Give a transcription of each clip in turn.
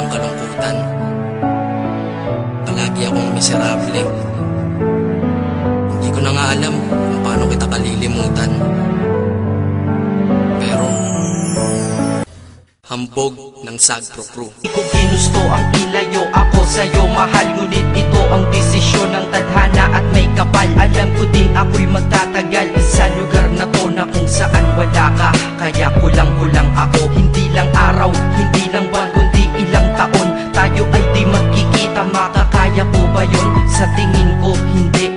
ng kalungkutan. Palagi akong miserable. Hindi ko na nga alam kung paano kita kalilimutan. Pero hambog ng Sagpro Crew. Di ko ginusto ang ilayo ako sa'yo, mahal. Ngunit ito ang desisyon ng tadhana at may kapal. Alam ko din ako'y magtatagal sa lugar na to na kung saan wala ka. Kaya kulang-kulang ako, hindi lang araw, hindi lang buwan, kundi ilang taon. Tayo ay di magkikita, makakaya ko ba yun? Sa tingin ko hindi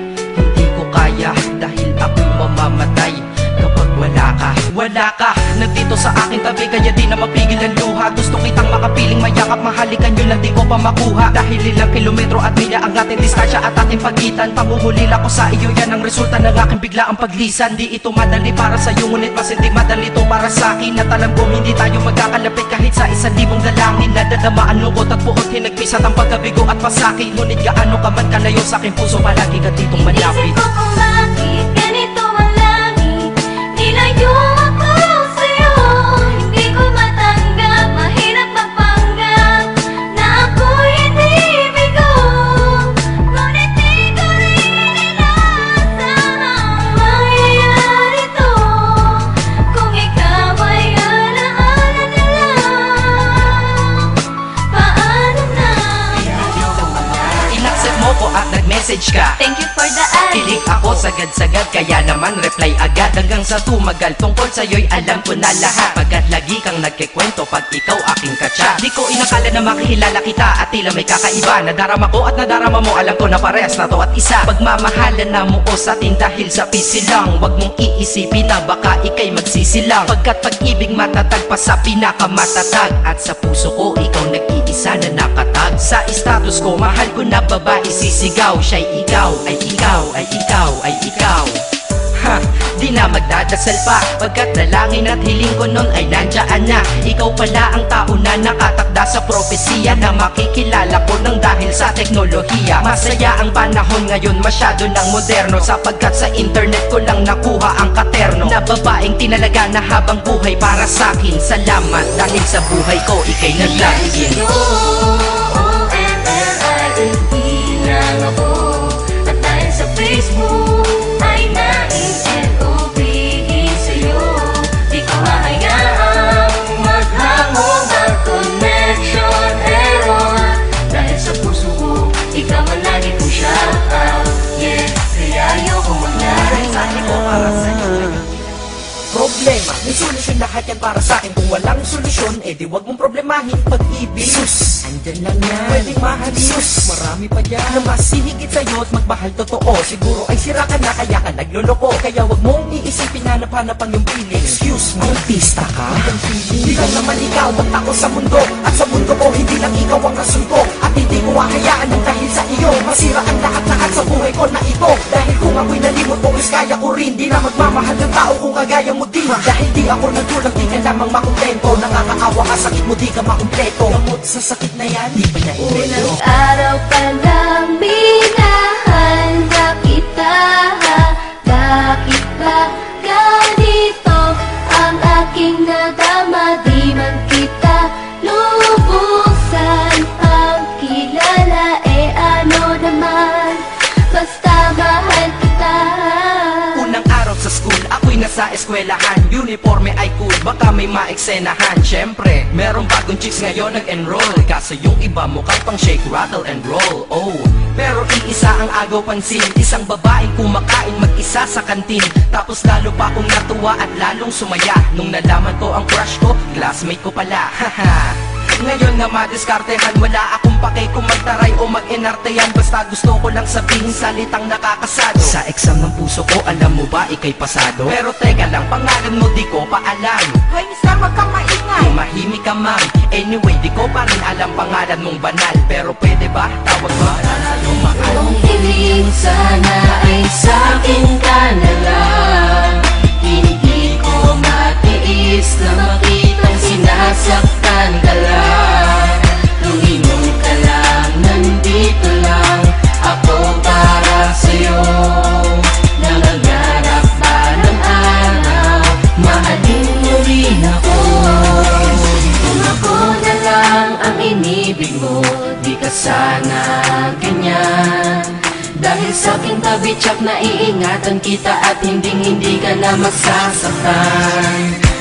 ko kaya. Dahil ako'y mamamatay kapag wala ka. Wala ka, nandito sa aking tabi, kaya di na mapigil ang luha. Gusto kitang makapiling, mayakap, mahalikan yun lang di ko pa makuha. Dahil ilang kilometro at milya ang ating distansya at ating pagitan. Panguhulila ko sa iyo, yan ang resulta ng aking biglaang paglisan. Di ito madali para sa'yo, ngunit mas hindi madali ito para sa'kin. At alam ko hindi tayo magkakalapit kahit sa 1,000 dalangin. Nadadamaan lungkot at puot, hinagpisat ang pagkabigo at pasakit. Ngunit gaano ka man kalayo sa aking puso, palagi ka ditong malapit. Isip ko kung bakit ganito ang langit, nilayo ako sa'yo. Hindi ko matanggap, mahirap magpanggap na ako'y hindi bigo. Ngunit di ko rin inaasahang mangyayari to. Kung ikaw ay alaala na lang, paano na? Inaccept mo ko at nag-message ka. Thank you for the ad. Kilig ako sagad-sagad, kaya naman reply agad. Hanggang sa tumagal, tungkol sa'yo'y alam ko na lahat. Pagkat lagi kang nagkikwento pag ikaw aking katsa. Di ko inakala na makikilala kita at tila may kakaiba. Nadarama ko at nadarama mo, alam ko na parehas na to at isa. Pagmamahalan na mo o sa atin dahil sa pisilang. Huwag mong iisipin na baka ikay magsisilang. Pagkat pag-ibig matatag pa sa pinakamatatag. At sa puso ko, ikaw nag-iisa na nakatag. Sa status ko, mahal ko na babae sisigaw. Siya'y ikaw, ay ikaw, ay ikaw, ay ikaw. Ha, di na magdadasal pa, pagkat dalangin at hiling ko nun ay nandiyan na. Ikaw pala ang tao na nakatakda sa propesiya, na makikilala ko nang dahil sa teknolohiya. Masaya ang panahon ngayon, masyado ng moderno, sapagkat sa internet ko lang nakuha ang katerno na babaeng tinalaga na habang buhay para sa'kin. Salamat dahil sa buhay ko, ikay naglagin. Hindi lang ako, at dahil sa Facebook ay nais-LOVin sa'yo. Di ko hahayaang maghangong ang connection error. Dahil sa puso ko, ikaw ang lagi kong shout out. Yeah, kaya ayoko mag-live. Sabi ko para sa'yo problema, may solusyon lahat yan para sa'kin. Kung walang solusyon, di wag mong problemahin pag-ibig. Sus, andyan lang yan, pwedeng mahalin. Sus, marami pa dyan na mas hihigit sa'yo at magmahal totoo. Siguro ay sira ka na kaya ka nagloloko. Kaya wag mong iisipin hanap-hanap ang iyong piling. Excuse me, artista ka? Hindi lang naman ikaw ang ako sa mundo. At sa mundo ko, hindi lang ikaw ang kasunto. At hindi ko hahayaan ng dahil sa iyo masira ang lahat-lahat sa buhay ko na ito. Dahil kung ako'y nalimot mo, is kaya ko rin. Di na magmamahal ng tao kung kagaya mo di. Dahil di ako nagkulang, di ka lamang makontento. Nakakaawa ka, sakit mo, di ka makumpleto. Gamot sa sakit na yan, di pa niya ireto. Unang araw pa lang minahal na kita. Bakit ba ganito ang aking nadama? Di man kita lubusan ang kilala. Ano naman, basta mahal kita. Unang araw sa school, ako'y nasa eskwelahan. Uniforme ay cool, baka may maeksenahan. Syempre, merong bagong chicks ngayon nag-enroll. Kaso yung iba mukhang pang shake, rattle and roll. Oh, pero iisa ang agaw pansin. Isang babaeng kumakain mag-isa sa kantin. Tapos lalo pa akong natuwa at lalong sumaya nung nalaman ko ang crush ko, classmate ko pala. Haha. Ngayon na madiskartehan, wala akong pake kung magtaray o mag-enartehan. Basta gusto ko lang sabihin salitang nakakasado. Sa exam ng puso ko, alam mo ba ikay pasado? Pero teka lang, pangalan mo di ko pa alam. Hoy mister, wag kang maingay. Tumahimik ka ma'am. Anyway, di ko pa rin alam pangalan mong banal. Pero pwede ba, tawag mo sa'yo mahal. Kung hiling sana ay sa'kin ka na lang. Hindi ko matiis na makitang sinasaktan ka lang. Lumingon ka lang, nandito lang ako para sa'yo. Nangangarap ba ng araw, mahalin mo rin ako. Kung ako na lang ang inibig na ganyan. Dahil sa aking tabi, tsak na iingatan kita at hindi ka na masasaktan.